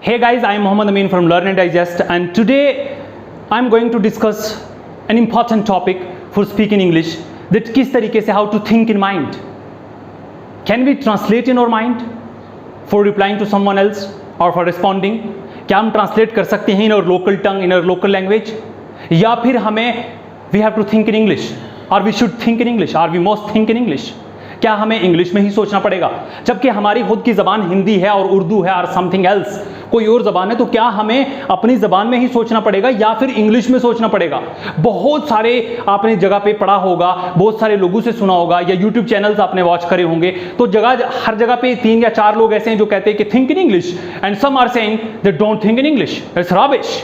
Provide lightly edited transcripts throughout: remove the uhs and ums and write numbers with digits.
Hey guys, I am Mohammad Amin from Learn and Digest, and today I am going to discuss an important topic for speaking English, that किस तरीके से how to think in mind. Can we translate in our mind for replying to someone else or for responding? क्या हम translate कर सकते हैं in our local tongue, in our local language, या फिर हमें we have to think in English, or we should think in English, or we must think in English? क्या हमें इंग्लिश में ही सोचना पड़ेगा जबकि हमारी खुद की ज़बान हिंदी है और उर्दू है और समथिंग एल्स कोई और ज़बान है? तो क्या हमें अपनी ज़बान में ही सोचना पड़ेगा या फिर इंग्लिश में सोचना पड़ेगा? बहुत सारे आपने जगह पे पढ़ा होगा, बहुत सारे लोगों से सुना होगा, या यूट्यूब चैनल्स आपने वॉच करे होंगे, तो हर जगह पे 3 या 4 लोग ऐसे हैं जो कहते हैं कि think in English, and some are saying they don't think in English, it's rubbish.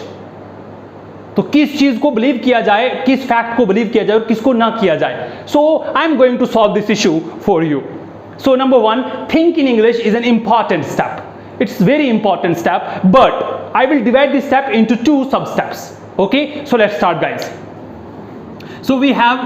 तो किस चीज को बिलीव किया जाए, किस फैक्ट को बिलीव किया जाए और किसको ना किया जाए? So I am going to solve this issue for you. So number 1, think in English is an important step. It's very important step, but I will divide this step into 2 sub steps. Okay, so let's start, guys. So we have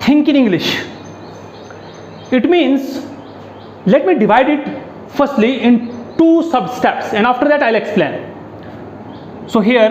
think in English. It means, let me divide it firstly in 2 sub steps, and after that I'll explain. So here,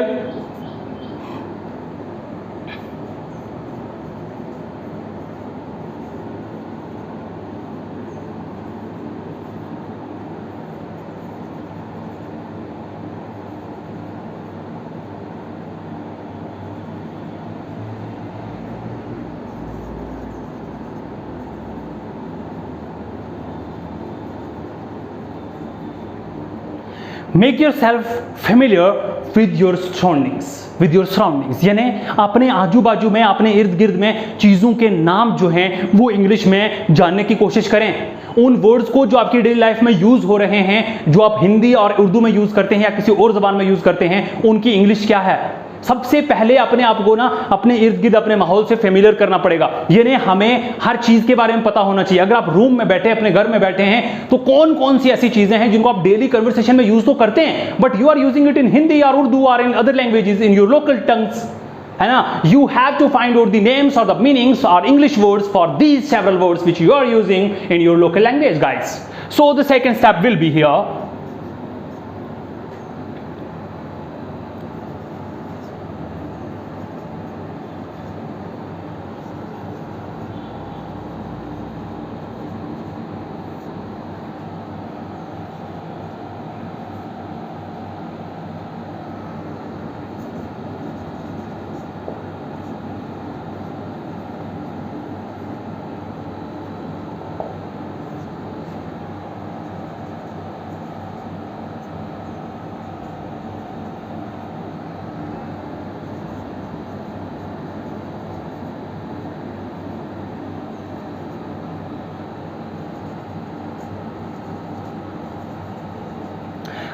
make your self familiar with your surroundings, यानी अपने आजू बाजू में, अपने इर्द गिर्द में चीज़ों के नाम जो हैं वो इंग्लिश में जानने की कोशिश करें। उन वर्ड्स को जो आपकी डेली लाइफ में यूज़ हो रहे हैं, जो आप हिंदी और उर्दू में यूज़ करते हैं या किसी और ज़बान में यूज़ करते हैं, उनकी इंग्लिश क्या है। सबसे पहले अपने आप को ना अपने इर्द गिर्द, अपने माहौल से फेमिलियर करना पड़ेगा। यानी हमें हर चीज़ के बारे में पता होना चाहिए। अगर आप रूम में बैठे, अपने घर में बैठे हैं, तो कौन कौन सी ऐसी चीज़ें हैं जिनको आप डेली कन्वर्सेशन में यूज़ तो करते हैं, but you are using it in Hindi और उर्दू और in other languages, in your local tongues, है ना? You have to find out the names और द मीनिंग्स और English words for these several words which you are using in your local language, guys. So the second step will be here.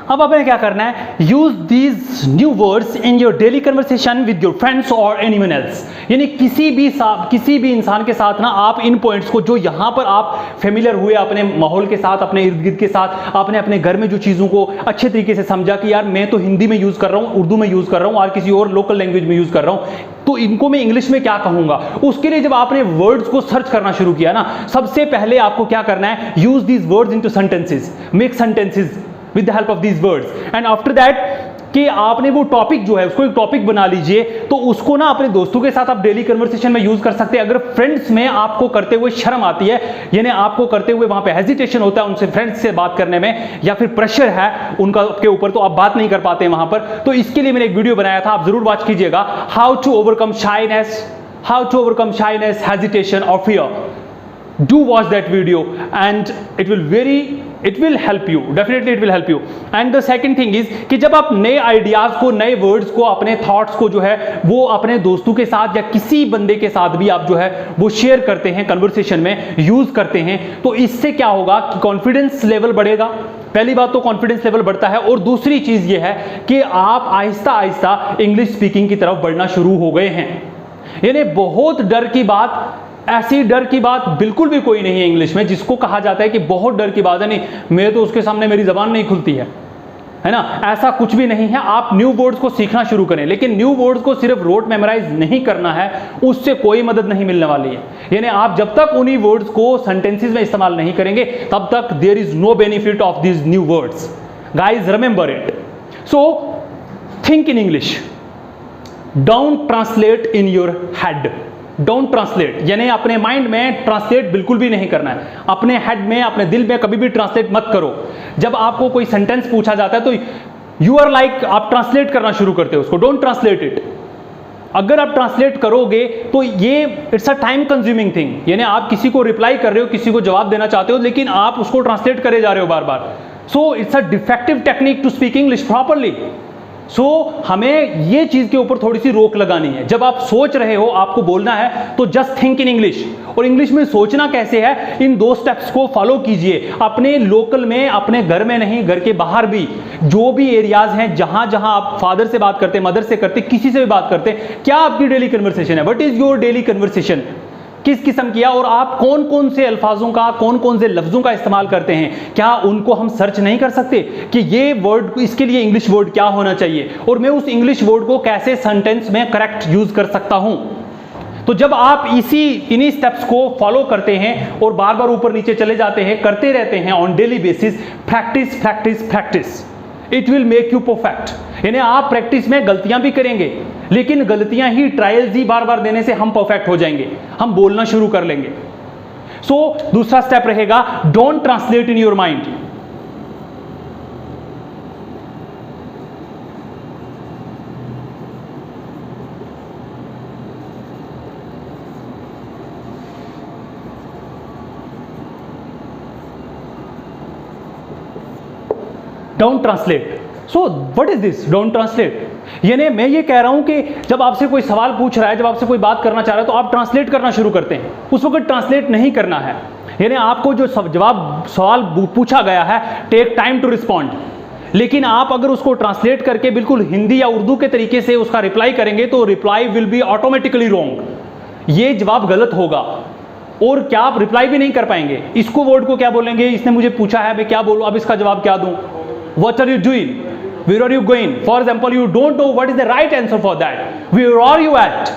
अब आपने क्या करना है? Use these new words in your daily conversation with your friends और anyone else. यानी किसी भी इंसान के साथ ना आप इन पॉइंट्स को, जो यहाँ पर आप फेमिलियर हुए अपने माहौल के साथ, अपने इर्द गिर्द के साथ, आपने अपने घर में जो चीज़ों को अच्छे तरीके से समझा कि यार मैं तो हिंदी में यूज़ कर रहा हूँ, उर्दू में यूज़ कर रहा हूँ और किसी और लोकल लैंग्वेज में यूज़ कर रहा हूँ, तो इनको मैं इंग्लिश में क्या कहूँगा? उसके लिए जब आपने वर्ड्स को सर्च करना शुरू किया ना, सबसे पहले आपको क्या करना है? Use these words into sentences, make sentences with the help of these words, and after that कि आपने वो टॉपिक जो है उसको एक टॉपिक बना लीजिए, तो उसको ना अपने दोस्तों के साथ आप डेली कन्वर्सेशन में यूज कर सकते हैं। अगर फ्रेंड्स में आपको करते हुए शर्म आती है, यानी आपको करते हुए वहां पे हेजिटेशन होता है उनसे, फ्रेंड्स से बात करने में, या फिर प्रेशर है उनका के ऊपर, तो आप बात नहीं कर पाते हैं वहां पर, तो इसके लिए मैंने एक वीडियो बनाया था, आप जरूर वॉच कीजिएगा, how to overcome shyness, hesitation और fear. Do watch that video and it will help you, definitely it will help you. And the second thing is कि जब आप नए आइडियाज़ को, नए वर्ड्स को, अपने थॉट्स को जो है वो अपने दोस्तों के साथ या किसी बंदे के साथ भी आप जो है वो शेयर करते हैं, कन्वर्सेशन में यूज़ करते हैं, तो इससे क्या होगा कि कॉन्फिडेंस लेवल बढ़ेगा। पहली बात तो कॉन्फिडेंस लेवल बढ़ता है, और दूसरी चीज़ ये है कि आप आहिस्ता आहिस्ता इंग्लिश स्पीकिंग की तरफ बढ़ना शुरू हो गए हैं। यानी बहुत डर की बात, ऐसी डर की बात बिल्कुल भी कोई नहीं है इंग्लिश में, जिसको कहा जाता है कि बहुत डर की बात है, नहीं मैं तो उसके सामने मेरी जबान नहीं खुलती है, है ना, ऐसा कुछ भी नहीं है। आप न्यू वर्ड्स को सीखना शुरू करें, लेकिन न्यू वर्ड्स को सिर्फ रोट मेमोराइज नहीं करना है, उससे कोई मदद नहीं मिलने वाली है। यानी आप जब तक उन्हीं वर्ड्स को सेंटेंसेस में इस्तेमाल नहीं करेंगे तब तक there is no benefit of these new words. Guys remember it. So think in English, don't translate in your head. Don't translate यानी अपने माइंड में ट्रांसलेट बिल्कुल भी नहीं करना है। अपने हेड में, अपने दिल में कभी भी ट्रांसलेट मत करो। जब आपको कोई सेंटेंस पूछा जाता है तो यू आर लाइक, आप ट्रांसलेट करना शुरू करते हो उसको। Don't translate it. अगर आप ट्रांसलेट करोगे तो ये it's a time consuming thing. यानी आप किसी को रिप्लाई कर रहे हो, किसी को जवाब देना चाहते हो, लेकिन आप उसको ट्रांसलेट करे जा रहे हो बार बार। So it's a defective technique to speak English properly. So हमें ये चीज के ऊपर थोड़ी सी रोक लगानी है। जब आप सोच रहे हो, आपको बोलना है, तो जस्ट थिंक इन इंग्लिश। और इंग्लिश में सोचना कैसे है, इन 2 स्टेप्स को फॉलो कीजिए। अपने लोकल में, अपने घर में नहीं, घर के बाहर भी जो भी एरियाज हैं जहां जहां आप फादर से बात करते, मदर से करते, किसी से भी बात करते, क्या आपकी डेली कन्वर्सेशन है, what is your daily conversation, किस किस्म किया, और आप कौन कौन से अल्फाजों का, कौन कौन से लफ्जों का इस्तेमाल करते हैं। क्या उनको हम सर्च नहीं कर सकते कि ये वर्ड, इसके लिए इंग्लिश वर्ड क्या होना चाहिए, और मैं उस इंग्लिश वर्ड को कैसे सेंटेंस में करेक्ट यूज कर सकता हूं। तो जब आप इन्हीं स्टेप्स को फॉलो करते हैं और बार बार ऊपर नीचे चले जाते हैं, करते रहते हैं on daily basis, practice practice practice, it will make you perfect. यानी आप प्रैक्टिस में गलतियां भी करेंगे, लेकिन गलतियां ही, ट्रायल्स ही बार बार देने से हम परफेक्ट हो जाएंगे, हम बोलना शुरू कर लेंगे। सो दूसरा स्टेप रहेगा, don't translate in your mind. Don't translate. So what is this don't translate? यानी मैं ये कह रहा हूं कि जब आपसे कोई सवाल पूछ रहा है, जब आपसे कोई बात करना चाह रहा है, तो आप ट्रांसलेट करना शुरू करते हैं। उस वक्त ट्रांसलेट नहीं करना है। यानी आपको जो सवाल पूछा गया है, टेक टाइम टू रिस्पॉन्ड, लेकिन आप अगर उसको ट्रांसलेट करके बिल्कुल हिंदी या उर्दू के तरीके से उसका रिप्लाई करेंगे तो reply will be automatically wrong. ये जवाब गलत होगा और क्या आप रिप्लाई भी नहीं कर पाएंगे। इसको वर्ड को क्या बोलेंगे, इसने मुझे पूछा है, मैं क्या बोलूं, अब इसका जवाब क्या दूं। What are you doing? Where are you going? For example, you don't know what is the right answer for that. Where are you at?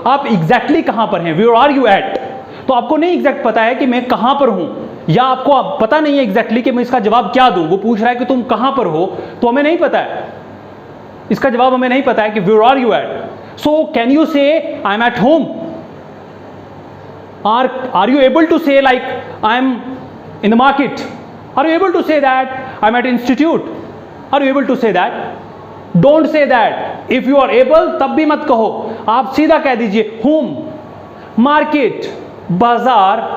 आप exactly कहां पर हैं? Where are you at? तो आपको नहीं एग्जैक्ट पता है कि मैं कहां पर हूं, या आपको पता नहीं है एग्जैक्टली कि मैं इसका जवाब क्या दूं। वो पूछ रहा है कि तुम कहां पर हो, तो हमें नहीं पता है, इसका जवाब हमें नहीं पता है कि where are you at? So can you say I am at home? Are you able to say like I am in the market? Are you able to say that I'm at institute? Are you able to say that? Don't say that. If you are able, तब भी मत कहो, आप सीधा कह दीजिए home, market, बाजार।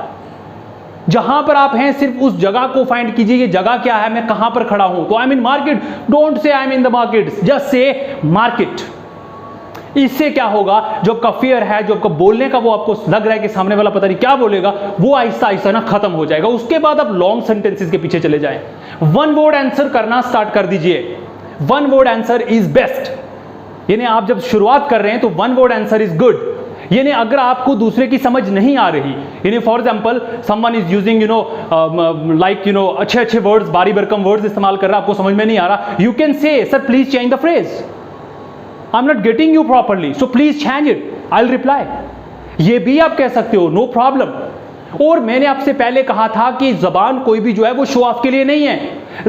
जहां पर आप हैं सिर्फ उस जगह को फाइंड कीजिए, ये जगह क्या है, मैं कहां पर खड़ा हूं। तो I M in market, don't say I am in the market, just say market. इससे क्या होगा, जो आपका फियर है, जो आपका बोलने का वो आपको लग रहा है कि सामने वाला पता नहीं क्या बोलेगा, वो आहिस्ता आहिस्ता ना खत्म हो जाएगा। उसके बाद आप लॉन्ग सेंटेंसेस के पीछे चले जाएं। वन वर्ड आंसर करना स्टार्ट कर दीजिए। One word answer is best. यानी आप जब शुरुआत कर रहे हैं तो one word answer is good. यानी अगर आपको दूसरे की समझ नहीं आ रही, यानी for example someone is using अच्छे अच्छे वर्ड्स, बारी भरकम वर्ड्स इस्तेमाल कर रहा है, आपको समझ में नहीं आ रहा, you can say sir please change the phrase, I'm not getting you properly, so please change it, I'll reply। ये भी आप कह सकते हो, नो प्रॉब्लम। और मैंने आपसे पहले कहा था कि जबान कोई भी जो है वो शो ऑफ के लिए नहीं है।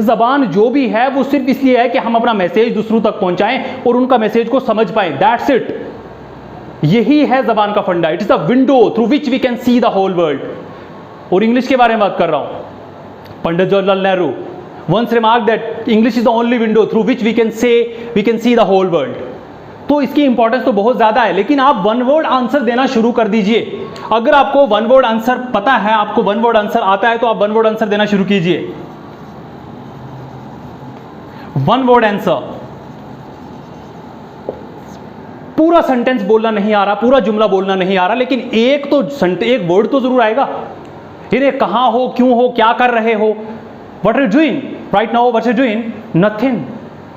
जबान जो भी है वो सिर्फ इसलिए है कि हम अपना मैसेज दूसरों तक पहुंचाएं और उनका मैसेज को समझ पाएं, दैट्स इट। यही है जबान का फंडा। It is the window through which we can see the whole world. और इंग्लिश के बारे में बात कर रहा हूं। Pandit Jawaharlal Nehru once remarked that English is the only window through which we can see the whole world। तो इसकी इंपॉर्टेंस तो बहुत ज्यादा है, लेकिन आप वन वर्ड आंसर देना शुरू कर दीजिए। अगर आपको वन वर्ड आंसर पता है, आपको वन वर्ड आंसर आता है, तो आप वन वर्ड आंसर देना शुरू कीजिए। वन वर्ड आंसर, पूरा सेंटेंस बोलना नहीं आ रहा, पूरा जुमला बोलना नहीं आ रहा, लेकिन एक वर्ड तो जरूर आएगा। इन्हें कहां हो, क्यों हो, क्या कर रहे हो, what are you doing right now, what are you doing, nothing,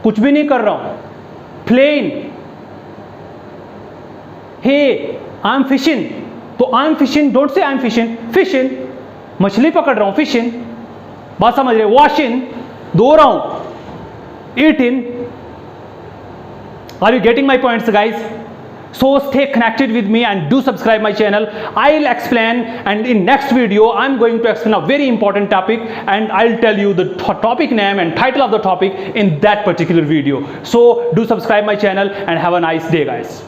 कुछ भी नहीं कर रहा हूं, playing. Hey I am fishing, तो I am fishing, don't say I am fishing, fishing, मछली पकड़ रहा हूं, फिशिंग, बात समझ रहे, वॉशिंग, धो रहा हूं, 18. Are you getting my points, guys? So stay connected with me and do subscribe my channel. I'll explain, and in next video I'm going to explain a very important topic, and I'll tell you the topic name and title of the topic in that particular video. So do subscribe my channel and have a nice day, guys.